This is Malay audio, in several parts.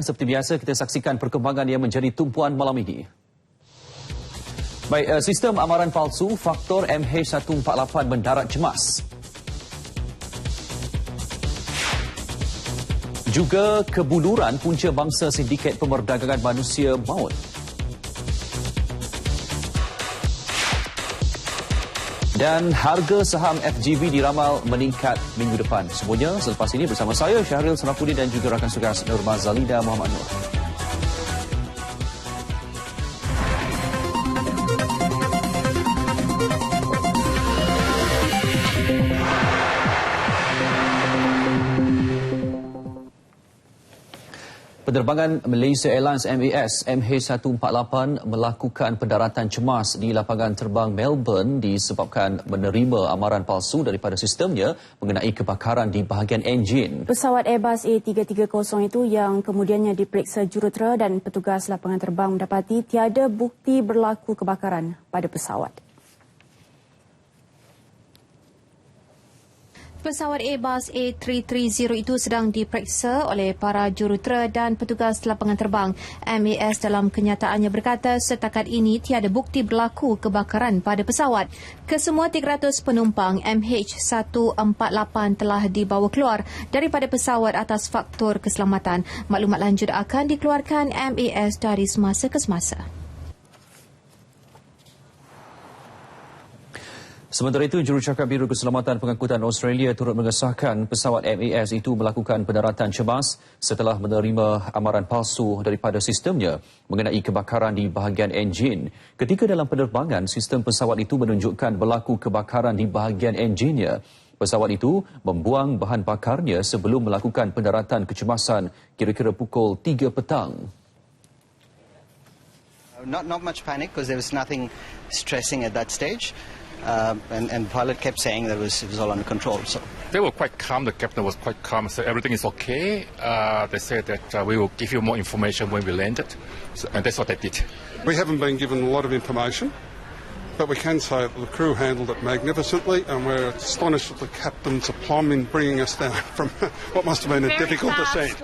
Seperti biasa, kita saksikan perkembangan yang menjadi tumpuan malam ini. Baik, sistem amaran palsu faktor MH148 mendarat cemas. Juga kebuluran punca bangsa sindiket pemerdagangan manusia maut. Dan harga saham FGV diramal meningkat minggu depan. Semuanya selepas ini bersama saya, Syahril Sarafuddin dan juga rakan tugas Nurma Zalida Muhammad Nur. Penerbangan Malaysia Airlines MAS MH148 melakukan pendaratan cemas di lapangan terbang Melbourne disebabkan menerima amaran palsu daripada sistemnya mengenai kebakaran di bahagian enjin. Pesawat Airbus A330 itu yang kemudiannya diperiksa jurutera dan petugas lapangan terbang mendapati tiada bukti berlaku kebakaran pada pesawat. Pesawat Airbus A330 itu sedang diperiksa oleh para jurutera dan petugas lapangan terbang. MAS dalam kenyataannya berkata setakat ini tiada bukti berlaku kebakaran pada pesawat. Kesemua 300 penumpang MH148 telah dibawa keluar daripada pesawat atas faktor keselamatan. Maklumat lanjut akan dikeluarkan MAS dari semasa ke semasa. Sementara itu, Jurucakap Biro Keselamatan Pengangkutan Australia turut mengesahkan pesawat MAS itu melakukan pendaratan cemas setelah menerima amaran palsu daripada sistemnya mengenai kebakaran di bahagian enjin. Ketika dalam penerbangan, sistem pesawat itu menunjukkan berlaku kebakaran di bahagian enjinnya. Pesawat itu membuang bahan bakarnya sebelum melakukan pendaratan kecemasan kira-kira pukul 3 petang. Not much panic because there was nothing stressing at that stage. And the pilot kept saying that it was all under control. So they were quite calm. The captain was quite calm. Said everything is okay. They said that we will give you more information when we landed, and that's what they did. We haven't been given a lot of information, but we can say that the crew handled it magnificently, and we're astonished at the captain's aplomb in bringing us down from what must have been a difficult descent.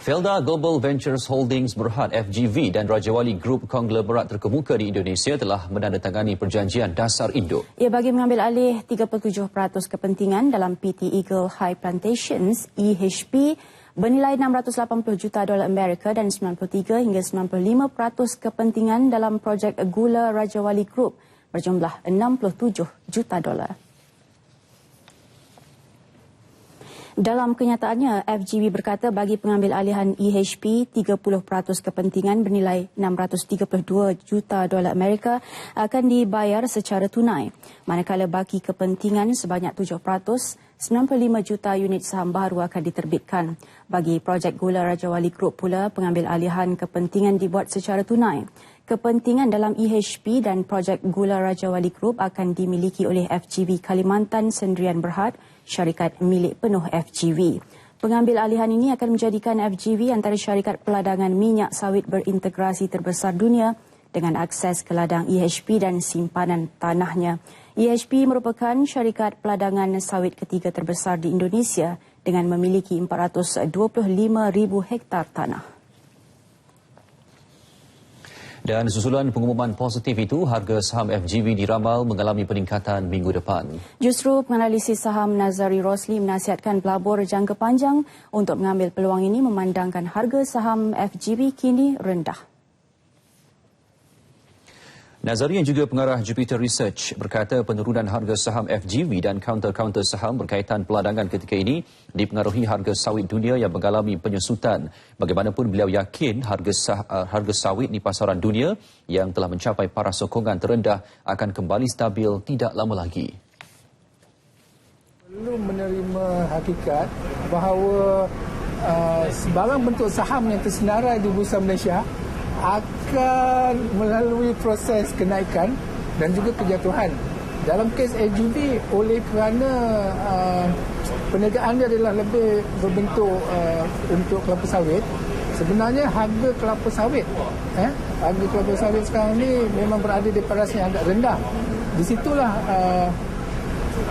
Felda Global Ventures Holdings Berhad FGV dan Raja Wali Group konglomerat terkemuka di Indonesia telah menandatangani perjanjian dasar induk. Ia bagi mengambil alih 37% kepentingan dalam PT Eagle High Plantations EHP bernilai $680 juta Amerika dan 93 hingga 95% kepentingan dalam projek gula Raja Wali Group berjumlah $67 juta. Dalam kenyataannya, FGV berkata bagi pengambil alihan EHP, 30% kepentingan bernilai $632 juta Amerika akan dibayar secara tunai. Manakala baki kepentingan sebanyak 7%, 95 juta unit saham baru akan diterbitkan. Bagi projek gula Raja Wali Group pula, pengambil alihan kepentingan dibuat secara tunai. Kepentingan dalam EHP dan projek gula Raja Wali Group akan dimiliki oleh FGV Kalimantan Sendirian Berhad, syarikat milik penuh FGV. Pengambil alihan ini akan menjadikan FGV antara syarikat peladangan minyak sawit berintegrasi terbesar dunia dengan akses ke ladang EHP dan simpanan tanahnya. EHP merupakan syarikat peladangan sawit ketiga terbesar di Indonesia dengan memiliki 425,000 hektar tanah. Dan susulan pengumuman positif itu, harga saham FGV diramal mengalami peningkatan minggu depan. Justru penganalisis saham Nazari Rosli menasihatkan pelabur jangka panjang untuk mengambil peluang ini memandangkan harga saham FGV kini rendah. Nazari yang juga pengarah Jupiter Research berkata penurunan harga saham FGV dan kaunter-kaunter saham berkaitan peladangan ketika ini dipengaruhi harga sawit dunia yang mengalami penyusutan. Bagaimanapun beliau yakin harga sawit di pasaran dunia yang telah mencapai paras sokongan terendah akan kembali stabil tidak lama lagi. Perlu menerima hakikat bahawa sebarang bentuk saham yang tersenarai di Bursa Malaysia akan melalui proses kenaikan dan juga kejatuhan. Dalam kes FGV, oleh kerana perniagaan dia adalah lebih berbentuk untuk kelapa sawit, sebenarnya harga kelapa sawit sekarang ni memang berada di paras yang agak rendah. Di situlah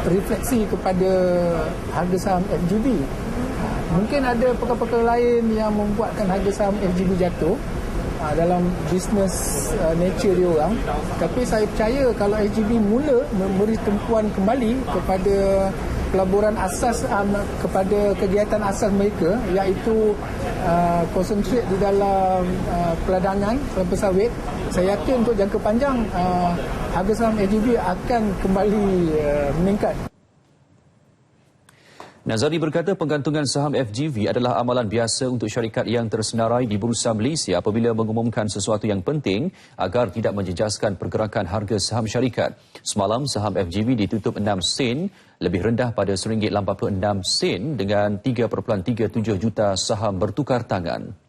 refleksi kepada harga saham FGB. Mungkin ada perkara-perkara lain yang membuatkan harga saham FGB jatuh dalam bisnes nature dia orang. Tapi saya percaya kalau FGB mula memberi tumpuan kembali kepada pelaburan asas, kepada kegiatan asas mereka, iaitu konsentrate di dalam peladangan, kelapa sawit, saya yakin untuk jangka panjang harga saham FGB akan kembali meningkat. Nazari berkata penggantungan saham FGV adalah amalan biasa untuk syarikat yang tersenarai di Bursa Malaysia apabila mengumumkan sesuatu yang penting agar tidak menjejaskan pergerakan harga saham syarikat. Semalam saham FGV ditutup 6 sen, lebih rendah pada RM1.86 dengan 3.37 juta saham bertukar tangan.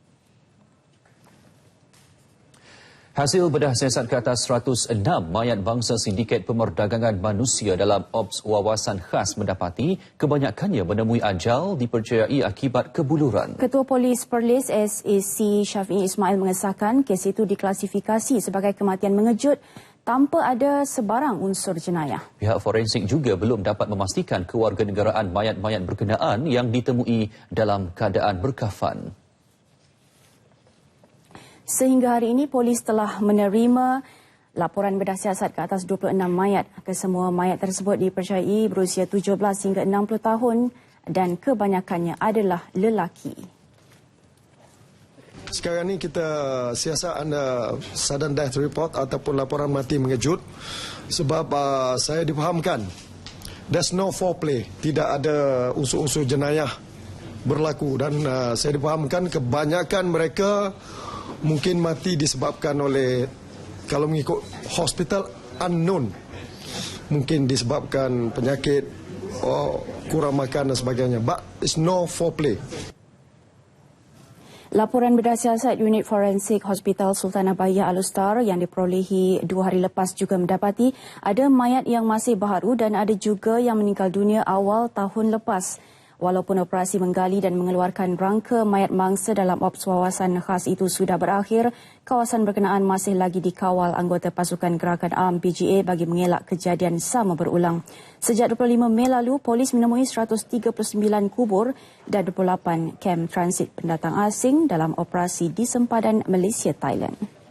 Hasil bedah siasat ke atas 106 mayat bangsa sindiket pemerdagangan manusia dalam Ops Wawasan Khas mendapati kebanyakannya menemui ajal dipercayai akibat kebuluran. Ketua Polis Perlis SAC Syafiee Ismail mengesahkan kes itu diklasifikasi sebagai kematian mengejut tanpa ada sebarang unsur jenayah. Pihak forensik juga belum dapat memastikan kewarganegaraan mayat-mayat berkenaan yang ditemui dalam keadaan berkafan. Sehingga hari ini, polis telah menerima laporan bedah siasat ke atas 26 mayat. Kesemua mayat tersebut dipercayai berusia 17 hingga 60 tahun dan kebanyakannya adalah lelaki. Sekarang ni kita siasat anda sudden death report ataupun laporan mati mengejut sebab saya difahamkan there's no foreplay, tidak ada unsur-unsur jenayah berlaku dan saya difahamkan kebanyakan mereka mungkin mati disebabkan oleh, kalau mengikut hospital, unknown. Mungkin disebabkan penyakit, kurang makan dan sebagainya. But it's no foreplay. Laporan bedah siasat Unit Forensik Hospital Sultanah Bayyah Al-Ustar yang diperolehi 2 hari lepas juga mendapati ada mayat yang masih baharu dan ada juga yang meninggal dunia awal tahun lepas. Walaupun operasi menggali dan mengeluarkan rangka mayat mangsa dalam Ops Wawasan Khas itu sudah berakhir, kawasan berkenaan masih lagi dikawal anggota Pasukan Gerakan Am PGA bagi mengelak kejadian sama berulang. Sejak 25 Mei lalu, polis menemui 139 kubur dan 28 kem transit pendatang asing dalam operasi di sempadan Malaysia-Thailand.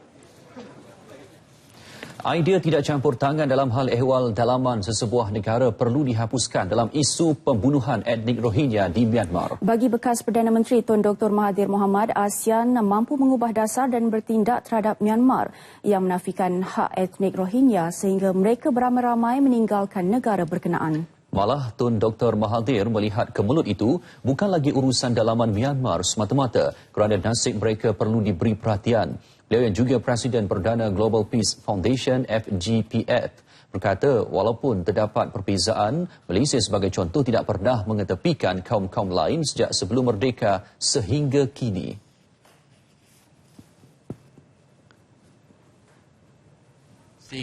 Idea tidak campur tangan dalam hal ehwal dalaman sesebuah negara perlu dihapuskan dalam isu pembunuhan etnik Rohingya di Myanmar. Bagi bekas Perdana Menteri Tun Dr. Mahathir Mohamad, ASEAN mampu mengubah dasar dan bertindak terhadap Myanmar yang menafikan hak etnik Rohingya sehingga mereka beramai-ramai meninggalkan negara berkenaan. Malah Tun Dr. Mahathir melihat kemelut itu bukan lagi urusan dalaman Myanmar semata-mata kerana nasib mereka perlu diberi perhatian. Beliau yang juga Presiden Perdana Global Peace Foundation FGPF berkata walaupun terdapat perbezaan, Malaysia sebagai contoh tidak pernah mengetepikan kaum-kaum lain sejak sebelum merdeka sehingga kini.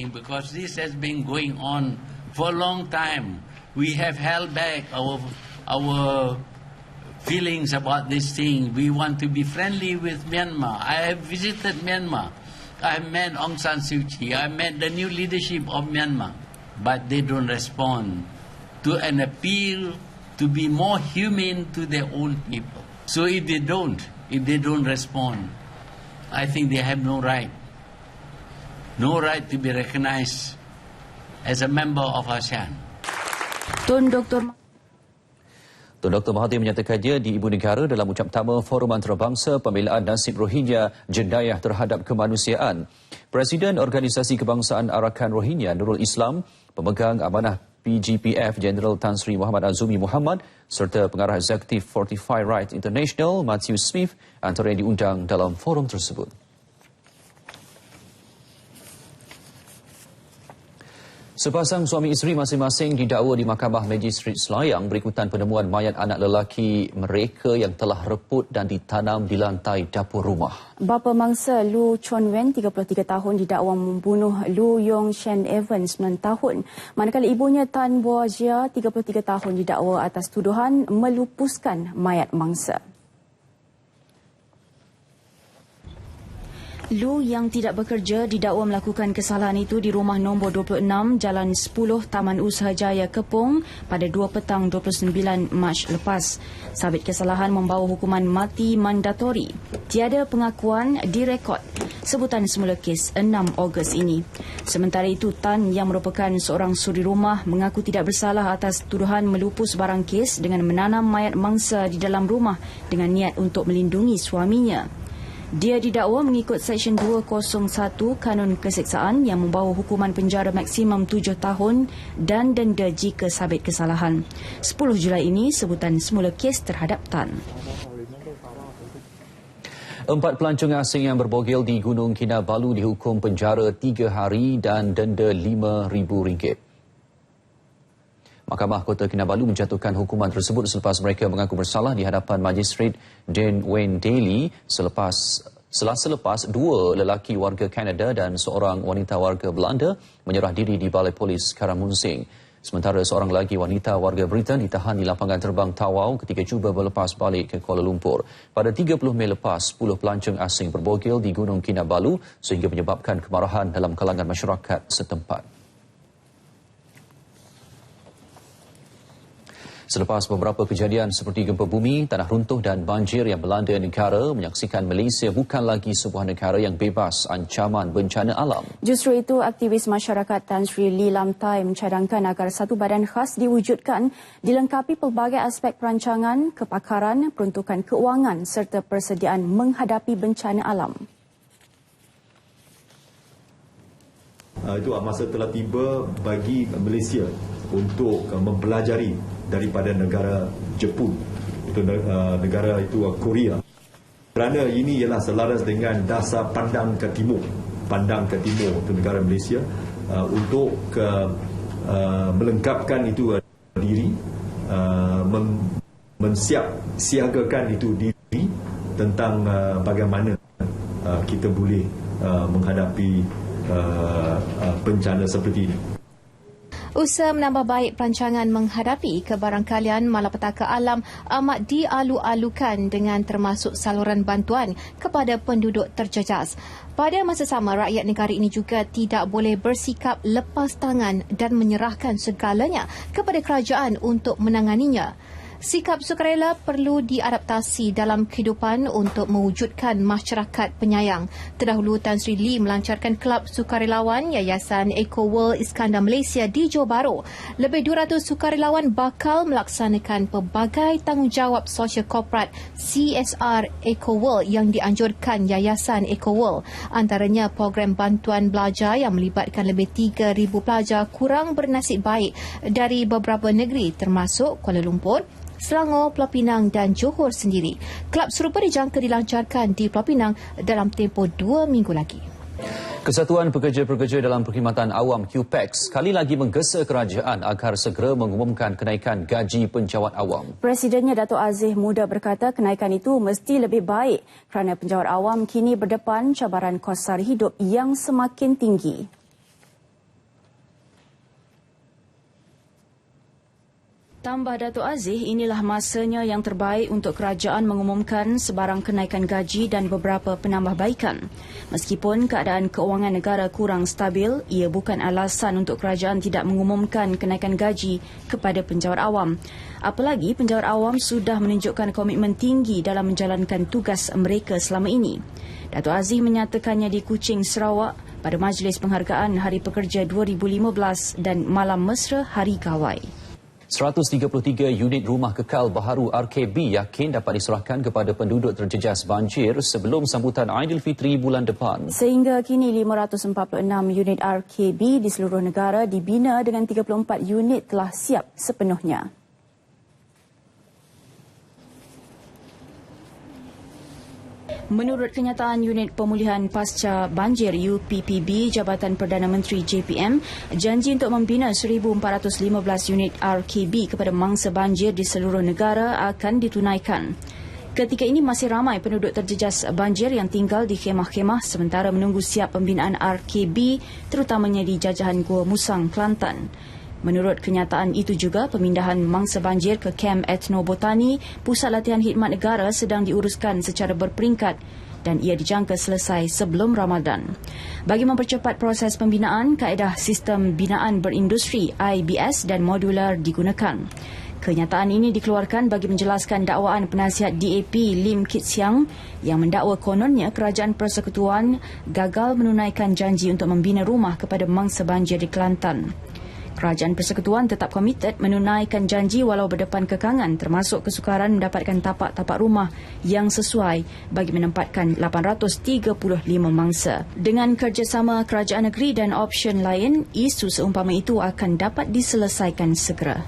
Because this has been going on for a long time. We have held back our feelings about this thing. We want to be friendly with Myanmar. I have visited Myanmar. I have met Aung San Suu Kyi. I met the new leadership of Myanmar. But they don't respond to an appeal to be more humane to their own people. So if they don't respond, I think they have no right to be recognized as a member of ASEAN. Tun Dr. Mahathir menyatakannya di Ibu Negara dalam ucap pertama Forum Antarabangsa Pembelaan Nasib Rohingya Jenayah Terhadap Kemanusiaan. Presiden Organisasi Kebangsaan Arakan Rohingya Nurul Islam, pemegang amanah PGPF Jeneral Tan Sri Muhammad Azumi Muhammad serta pengarah eksekutif Fortify Rights International Matthew Smith antara yang diundang dalam forum tersebut. Sepasang suami isteri masing-masing didakwa di Mahkamah Magistrate Selayang berikutan penemuan mayat anak lelaki mereka yang telah reput dan ditanam di lantai dapur rumah. Bapa mangsa Lu Chon Wen, 33 tahun, didakwa membunuh Lu Yong Shen Evans, 9 tahun. Manakala ibunya Tan Bo Jia, 33 tahun, didakwa atas tuduhan melupuskan mayat mangsa. Lu yang tidak bekerja didakwa melakukan kesalahan itu di rumah nombor 26 Jalan 10 Taman Usaha Jaya Kepong pada 2 petang 29 Mac lepas. Sabit kesalahan membawa hukuman mati mandatori. Tiada pengakuan direkod. Sebutan semula kes 6 Ogos ini. Sementara itu, Tan yang merupakan seorang suri rumah mengaku tidak bersalah atas tuduhan melupus barang kes dengan menanam mayat mangsa di dalam rumah dengan niat untuk melindungi suaminya. Dia didakwa mengikut Seksyen 201 Kanun Keseksaan yang membawa hukuman penjara maksimum 7 tahun dan denda jika sabit kesalahan. 10 Julai ini sebutan semula kes terhadap Tan. 4 pelancong asing yang berbogel di Gunung Kinabalu dihukum penjara 3 hari dan denda RM5,000. Mahkamah Kota Kinabalu menjatuhkan hukuman tersebut selepas mereka mengaku bersalah di hadapan Magistrate Dan Wayne Daly selepas 2 lelaki warga Kanada dan seorang wanita warga Belanda menyerah diri di Balai Polis Karamunsing. Sementara seorang lagi wanita warga Britain ditahan di lapangan terbang Tawau ketika cuba berlepas balik ke Kuala Lumpur. Pada 30 Mei lepas, 10 pelancong asing berbogel di Gunung Kinabalu sehingga menyebabkan kemarahan dalam kalangan masyarakat setempat. Selepas beberapa kejadian seperti gempa bumi, tanah runtuh dan banjir yang melanda negara, menyaksikan Malaysia bukan lagi sebuah negara yang bebas ancaman bencana alam. Justru itu, aktivis masyarakat Tan Sri Lee Lam Tai mencadangkan agar satu badan khas diwujudkan dilengkapi pelbagai aspek perancangan, kepakaran, peruntukan keuangan serta persediaan menghadapi bencana alam. Itu masa telah tiba bagi Malaysia untuk mempelajari daripada negara Jepun, itu negara itu Korea. Kerana ini ialah selaras dengan dasar pandang ke timur untuk negara Malaysia untuk melengkapkan itu diri, mensiagakan itu diri tentang bagaimana kita boleh menghadapi bencana seperti ini. Usaha menambah baik perancangan menghadapi kebarangkalian malapetaka alam amat dialu-alukan dengan termasuk saluran bantuan kepada penduduk terjejas. Pada masa sama, rakyat negara ini juga tidak boleh bersikap lepas tangan dan menyerahkan segalanya kepada kerajaan untuk menanganinya. Sikap sukarela perlu diadaptasi dalam kehidupan untuk mewujudkan masyarakat penyayang. Terdahulu, Tan Sri Lee melancarkan Kelab Sukarelawan Yayasan Eco World Iskandar Malaysia di Johor Bahru. Lebih 200 sukarelawan bakal melaksanakan pelbagai tanggungjawab sosial korporat CSR Eco World yang dianjurkan Yayasan Eco World. Antaranya program bantuan belajar yang melibatkan lebih 3,000 pelajar kurang bernasib baik dari beberapa negeri termasuk Kuala Lumpur, Selangor, Pulau Pinang dan Johor sendiri. Kelab serupa dijangka dilancarkan di Pulau Pinang dalam tempoh 2 minggu lagi. Kesatuan Pekerja-Pekerja dalam Perkhidmatan Awam QPEX sekali lagi menggesa kerajaan agar segera mengumumkan kenaikan gaji penjawat awam. Presidennya Dato' Aziz Muda berkata kenaikan itu mesti lebih baik kerana penjawat awam kini berdepan cabaran kos sara hidup yang semakin tinggi. Tambah Dato' Aziz, inilah masanya yang terbaik untuk kerajaan mengumumkan sebarang kenaikan gaji dan beberapa penambahbaikan. Meskipun keadaan keuangan negara kurang stabil, ia bukan alasan untuk kerajaan tidak mengumumkan kenaikan gaji kepada penjawat awam. Apalagi penjawat awam sudah menunjukkan komitmen tinggi dalam menjalankan tugas mereka selama ini. Dato' Aziz menyatakannya di Kuching, Sarawak pada Majlis Penghargaan Hari Pekerja 2015 dan Malam Mesra Hari Gawai. 133 unit rumah kekal baharu RKB yakin dapat diserahkan kepada penduduk terjejas banjir sebelum sambutan Aidilfitri bulan depan. Sehingga kini 546 unit RKB di seluruh negara dibina dengan 34 unit telah siap sepenuhnya. Menurut kenyataan Unit Pemulihan Pasca Banjir UPPB, Jabatan Perdana Menteri JPM janji untuk membina 1,415 unit RKB kepada mangsa banjir di seluruh negara akan ditunaikan. Ketika ini masih ramai penduduk terjejas banjir yang tinggal di khemah-khemah sementara menunggu siap pembinaan RKB terutamanya di jajahan Gua Musang, Kelantan. Menurut kenyataan itu juga, pemindahan mangsa banjir ke Kem Etnobotani, Pusat Latihan Khidmat Negara sedang diuruskan secara berperingkat dan ia dijangka selesai sebelum Ramadan. Bagi mempercepat proses pembinaan, kaedah sistem binaan berindustri IBS dan modular digunakan. Kenyataan ini dikeluarkan bagi menjelaskan dakwaan penasihat DAP Lim Kit Siang yang mendakwa kononnya Kerajaan Persekutuan gagal menunaikan janji untuk membina rumah kepada mangsa banjir di Kelantan. Kerajaan Persekutuan tetap komited menunaikan janji walau berdepan kekangan termasuk kesukaran mendapatkan tapak-tapak rumah yang sesuai bagi menempatkan 835 mangsa. Dengan kerjasama kerajaan negeri dan option lain, isu seumpama itu akan dapat diselesaikan segera.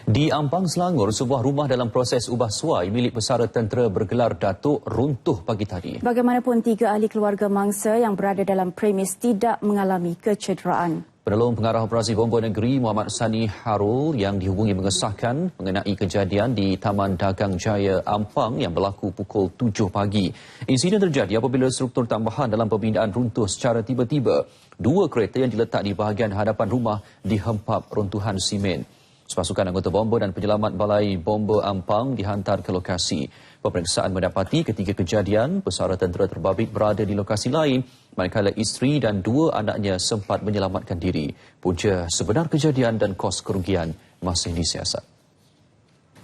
Di Ampang, Selangor, sebuah rumah dalam proses ubah suai milik pesara tentera bergelar Datuk runtuh pagi tadi. Bagaimanapun, 3 ahli keluarga mangsa yang berada dalam premis tidak mengalami kecederaan. Penolong Pengarah Operasi Bomba Negeri Muhammad Sani Harul yang dihubungi mengesahkan mengenai kejadian di Taman Dagang Jaya Ampang yang berlaku pukul 7 pagi. Insiden terjadi apabila struktur tambahan dalam pembinaan runtuh secara tiba-tiba. 2 kereta yang diletak di bahagian hadapan rumah dihempap runtuhan simen. Sepasukan anggota bomba dan penyelamat Balai Bomba Ampang dihantar ke lokasi. Pemeriksaan mendapati ketika kejadian, pesara tentera terbabit berada di lokasi lain, manakala isteri dan 2 anaknya sempat menyelamatkan diri. Punca sebenar kejadian dan kos kerugian masih disiasat.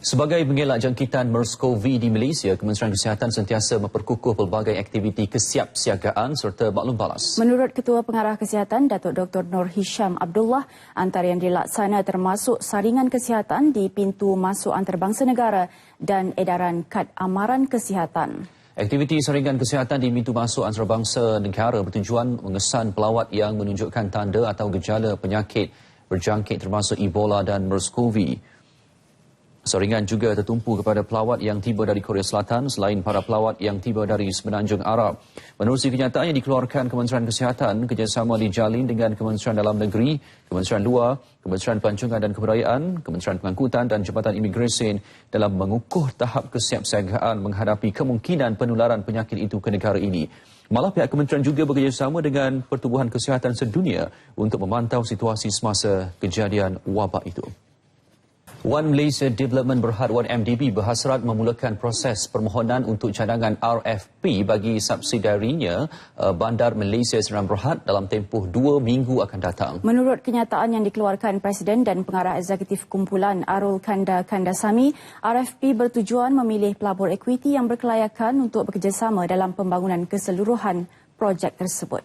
Sebagai mengelak jangkitan MERS-CoV di Malaysia, Kementerian Kesihatan sentiasa memperkukuh pelbagai aktiviti kesiapsiagaan serta maklum balas. Menurut Ketua Pengarah Kesihatan, Datuk Dr. Nur Hisham Abdullah, antara yang dilaksana termasuk saringan kesihatan di pintu masuk antarabangsa negara dan edaran kad amaran kesihatan. Aktiviti saringan kesihatan di pintu masuk antarabangsa negara bertujuan mengesan pelawat yang menunjukkan tanda atau gejala penyakit berjangkit termasuk Ebola dan MERS-CoV. Saringan juga tertumpu kepada pelawat yang tiba dari Korea Selatan selain para pelawat yang tiba dari Semenanjung Arab. Menerusi kenyataan yang dikeluarkan Kementerian Kesihatan, kerjasama dijalin dengan Kementerian Dalam Negeri, Kementerian Luar, Kementerian Pelancongan dan Kebudayaan, Kementerian Pengangkutan dan Jabatan Imigresen dalam mengukuh tahap kesiapsiagaan menghadapi kemungkinan penularan penyakit itu ke negara ini. Malah pihak kementerian juga bekerjasama dengan Pertubuhan Kesihatan Sedunia untuk memantau situasi semasa kejadian wabak itu. One Malaysia Development Berhad 1MDB berhasrat memulakan proses permohonan untuk cadangan RFP bagi subsidiarinya Bandar Malaysia Sdn Berhad dalam tempoh 2 minggu akan datang. Menurut kenyataan yang dikeluarkan Presiden dan Pengarah Eksekutif Kumpulan Arul Kanda Kandasamy, RFP bertujuan memilih pelabur ekwiti yang berkelayakan untuk bekerjasama dalam pembangunan keseluruhan projek tersebut.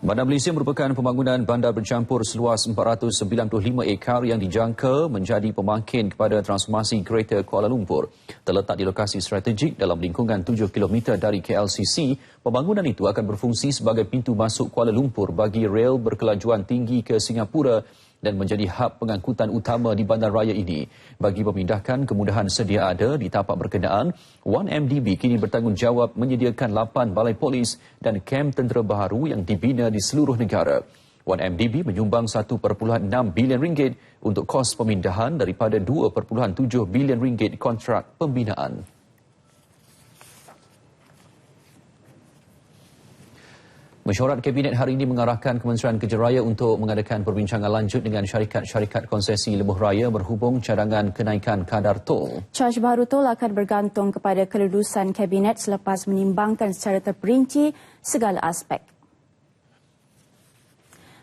Bandar Malaysia merupakan pembangunan bandar bercampur seluas 495 ekar yang dijangka menjadi pemangkin kepada transformasi Greater Kuala Lumpur. Terletak di lokasi strategik dalam lingkungan 7 km dari KLCC, pembangunan itu akan berfungsi sebagai pintu masuk Kuala Lumpur bagi rel berkelajuan tinggi ke Singapura dan menjadi hub pengangkutan utama di bandaraya ini. Bagi memindahkan kemudahan sedia ada di tapak berkenaan, 1MDB kini bertanggungjawab menyediakan 8 balai polis dan kem tentera baharu yang dibina di seluruh negara. 1MDB menyumbang 1.6 bilion ringgit untuk kos pemindahan daripada 2.7 bilion ringgit kontrak pembinaan. Mesyuarat Kabinet hari ini mengarahkan Kementerian Kerja Raya untuk mengadakan perbincangan lanjut dengan syarikat-syarikat konsesi lebuh raya berhubung cadangan kenaikan kadar tol. Caj baru tol akan bergantung kepada kelulusan Kabinet selepas menimbangkan secara terperinci segala aspek.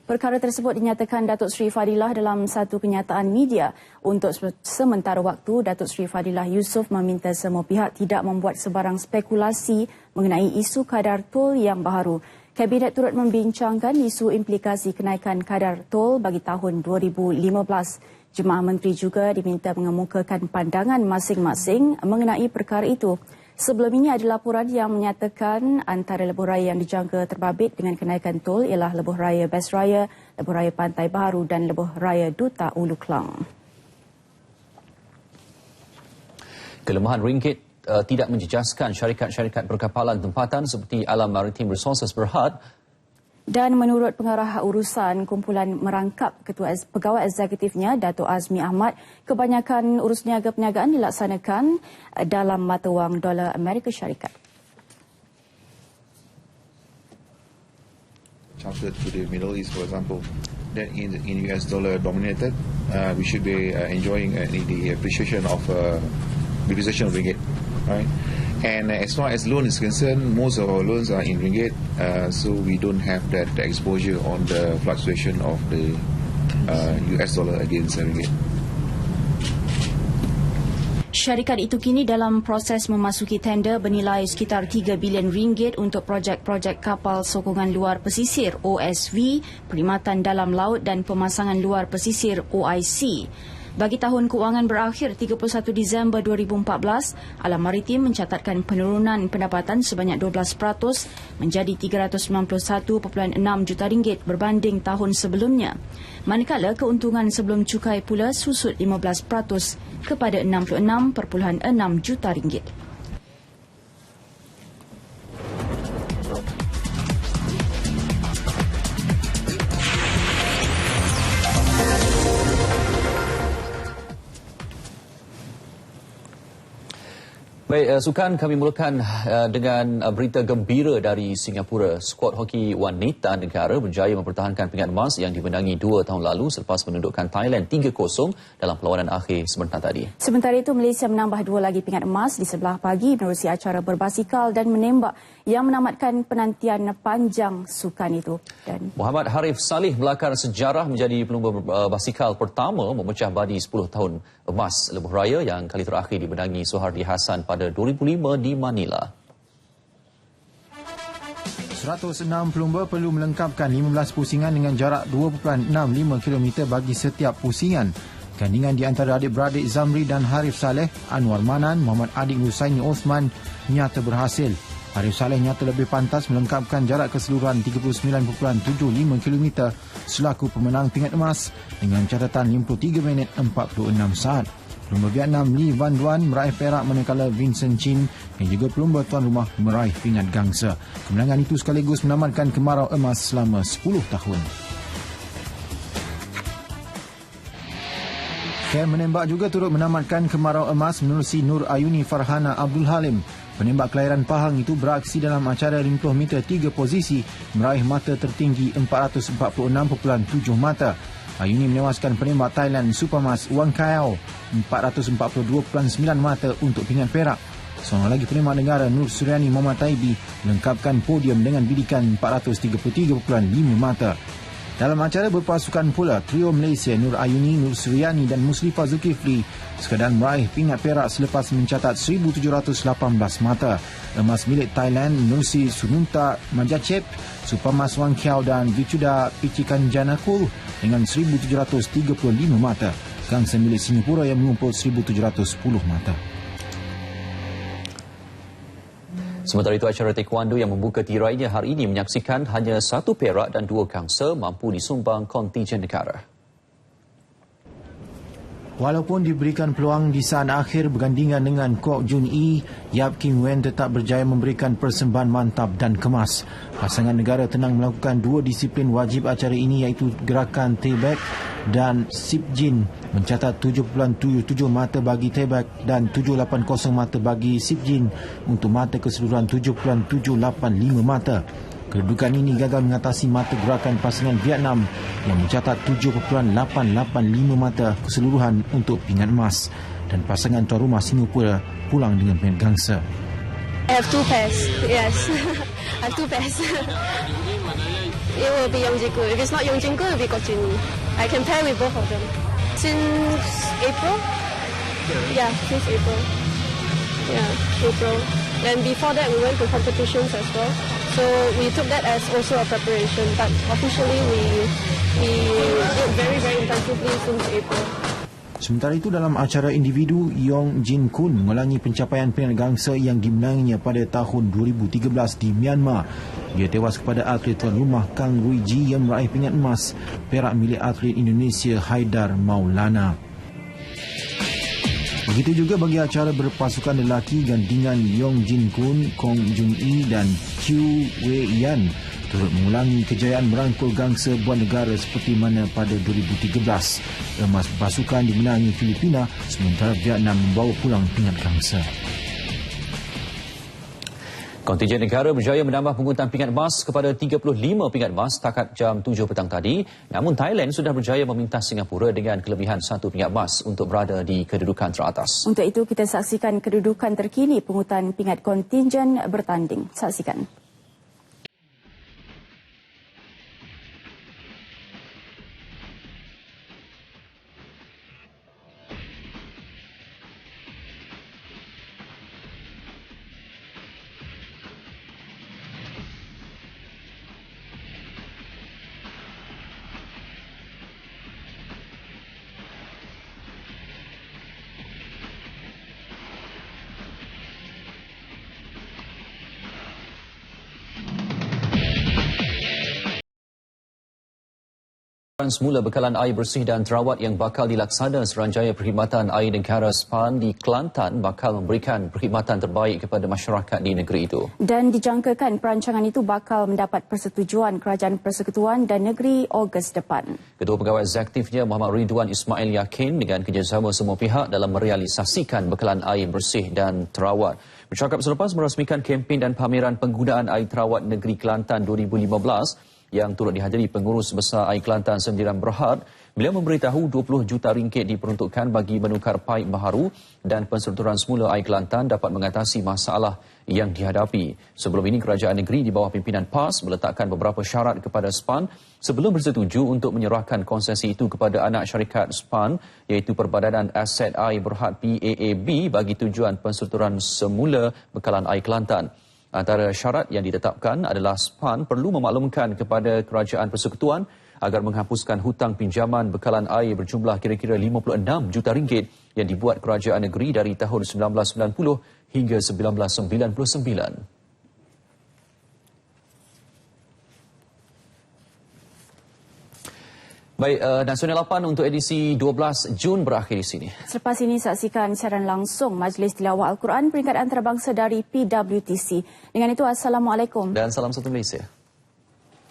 Perkara tersebut dinyatakan Datuk Seri Fadilah dalam satu kenyataan media. Untuk sementara waktu, Datuk Seri Fadilah Yusof meminta semua pihak tidak membuat sebarang spekulasi mengenai isu kadar tol yang baharu. Kabinet turut membincangkan isu implikasi kenaikan kadar tol bagi tahun 2015. Jemaah Menteri juga diminta mengemukakan pandangan masing-masing mengenai perkara itu. Sebelum ini ada laporan yang menyatakan antara lebuh raya yang dijangka terbabit dengan kenaikan tol ialah lebuh raya Best Raya, lebuh raya Pantai Baharu dan lebuh raya Duta Ulu Klang. Kelemahan ringgit tidak menjejaskan syarikat-syarikat perkapalan tempatan seperti Alam Maritime Resources Berhad. Dan menurut pengarah urusan kumpulan merangkap Ketua Pegawai Eksekutifnya, Datuk Azmi Ahmad, kebanyakan urus niaga perniagaan dilaksanakan dalam mata wang dolar Amerika Syarikat. Transferred to the Middle East, for example, then in US dollar dominated, we should be enjoying the appreciation of depreciation of ringgit, right? And as far as loan is concerned, most of our loans are in ringgit, so we don't have that exposure on the fluctuation of the US dollar against ringgit. Syarikat itu kini dalam proses memasuki tender bernilai sekitar 3 bilion ringgit untuk projek-projek kapal sokongan luar pesisir OSV, perkhidmatan dalam laut dan pemasangan luar pesisir OIC. Bagi tahun kewangan berakhir 31 Disember 2014, Alam Maritim mencatatkan penurunan pendapatan sebanyak 12% menjadi 391.6 juta ringgit berbanding tahun sebelumnya. Manakala keuntungan sebelum cukai pula susut 15% kepada 66.6 juta ringgit. Baik, Sukan, kami mulakan dengan berita gembira dari Singapura. Skuad hoki wanita negara berjaya mempertahankan pingat emas yang dimenangi 2 tahun lalu selepas menundukkan Thailand 3-0 dalam perlawanan akhir sebentar tadi. Sementara itu, Malaysia menambah 2 lagi pingat emas di sebelah pagi menerusi acara berbasikal dan menembak yang menamatkan penantian panjang sukan itu. Dan Muhammad Harif Salih melakar sejarah menjadi pelumba basikal pertama memecah badi 10 tahun emas lebuh raya yang kali terakhir dimenangi Suhardi Hassan pada 2005 di Manila. 106 pelumba perlu melengkapkan 15 pusingan dengan jarak 2.65 km bagi setiap pusingan. Gandingan di antara adik-beradik Zamri dan Harif Saleh, Anwar Manan, Muhammad Adik Husaini Osman nyata berhasil. Harif Saleh nyata lebih pantas melengkapkan jarak keseluruhan 39.75 km selaku pemenang pingat emas dengan catatan 53 minit 46 saat. Pelumba Vietnam Lee Van Duan meraih perak manakala Vincent Chin yang juga pelumba tuan rumah meraih pingat gangsa. Kemenangan itu sekaligus menamatkan kemarau emas selama 10 tahun. Kem menembak juga turut menamatkan kemarau emas menerusi Nur Ayuni Farhana Abdul Halim. Penembak kelahiran Pahang itu beraksi dalam acara 50 meter 3 posisi meraih mata tertinggi 446.7 mata. Ayuni menewaskan penembak Thailand Supamas Wang Kaiao 442.9 mata untuk pingat perak. Seorang lagi penembak negara Nur Suryani Muhammad Taibi melengkapkan podium dengan bidikan 433.5 mata. Dalam acara berpasukan pula, trio Malaysia Nur Ayuni, Nur Suryani dan Muslifah Zulkifli sekadar meraih pingat perak selepas mencatat 1,718 mata. Emas milik Thailand Nursi Sununta Majacep, Supamas Wang Kiao dan Vichuda Pichikanjanakul dengan 1,735 mata. Gangsa milik Singapura yang mengumpul 1,710 mata. Sementara itu, acara taekwondo yang membuka tirainya hari ini menyaksikan hanya 1 perak dan 2 gangsa mampu disumbang kontingen negara. Walaupun diberikan peluang di saat akhir bergandingan dengan Kwok Jun Ee, Yap Kim Wen tetap berjaya memberikan persembahan mantap dan kemas. Pasangan negara tenang melakukan 2 disiplin wajib acara ini iaitu gerakan Taeback dan Sip Jin mencatat 7.77 mata bagi Taeback dan 780 mata bagi Sip Jin untuk mata keseluruhan 7.785 mata. Kedudukan ini gagal mengatasi mata gerakan pasangan Vietnam yang mencatat 7.885 mata keseluruhan untuk pingat emas dan pasangan tuan rumah Singapura pulang dengan pingat gangsa. I have 2 pairs, yes. I have 2 pairs. It will be Yong Jin-gu. If it's not Yong Jin-gu, it will be Kwok Jun Ee. I can pair with both of them. Since April? Yeah, since April. Yeah, April. And before that, we went to competitions as well. So we took that as also a preparation. But officially, we did very, very intensively since April. Sementara itu, dalam acara individu, Yong Jin Kun mengulangi pencapaian pingat gangsa yang dimenanginya pada tahun 2013 di Myanmar. Dia tewas kepada atlet tuan rumah Kang Rui Ji yang meraih pingat emas, perak milik atlet Indonesia Haidar Maulana. Begitu juga bagi acara berpasukan lelaki, gandingan Yong Jin Kun, Kong Jun Ee dan Q Wei Yan turut mengulangi kejayaan merangkul gangsa buat negara seperti mana pada 2013. Emas pasukan dimenangi Filipina sementara Vietnam membawa pulang pingat gangsa. Kontingen negara berjaya menambah pungutan pingat emas kepada 35 pingat emas setakat jam 7 petang tadi. Namun Thailand sudah berjaya memintas Singapura dengan kelebihan 1 pingat emas untuk berada di kedudukan teratas. Untuk itu kita saksikan kedudukan terkini pungutan pingat kontingen bertanding. Saksikan. Semula bekalan air bersih dan terawat yang bakal dilaksana Suruhanjaya Perkhidmatan Air Negara SPAN di Kelantan bakal memberikan perkhidmatan terbaik kepada masyarakat di negeri itu. Dan dijangkakan perancangan itu bakal mendapat persetujuan Kerajaan Persekutuan dan Negeri Ogos depan. Ketua Pegawai Eksekutifnya Muhammad Ridwan Ismail yakin dengan kerjasama semua pihak dalam merealisasikan bekalan air bersih dan terawat. Bercakap selepas merasmikan kempen dan pameran penggunaan air terawat negeri Kelantan 2015, yang turut dihadiri Pengurus Besar Air Kelantan Semdiran Berhad, beliau memberitahu 20 juta ringgit diperuntukkan bagi menukar paip baharu dan penstrukturan semula air Kelantan dapat mengatasi masalah yang dihadapi. Sebelum ini, kerajaan negeri di bawah pimpinan PAS meletakkan beberapa syarat kepada SPAN sebelum bersetuju untuk menyerahkan konsesi itu kepada anak syarikat SPAN, iaitu Perbadanan Aset Air Berhad PAAB bagi tujuan penstrukturan semula bekalan air Kelantan. Antara syarat yang ditetapkan adalah SPAN perlu memaklumkan kepada Kerajaan Persekutuan agar menghapuskan hutang pinjaman bekalan air berjumlah kira-kira 56 juta ringgit yang dibuat kerajaan negeri dari tahun 1990 hingga 1999. Baik, Nasional 8 untuk edisi 12 Jun berakhir di sini. Selepas ini saksikan siaran langsung Majlis Tilawah Al-Quran peringkat antarabangsa dari PWTC. Dengan itu, Assalamualaikum. Dan salam satu Malaysia.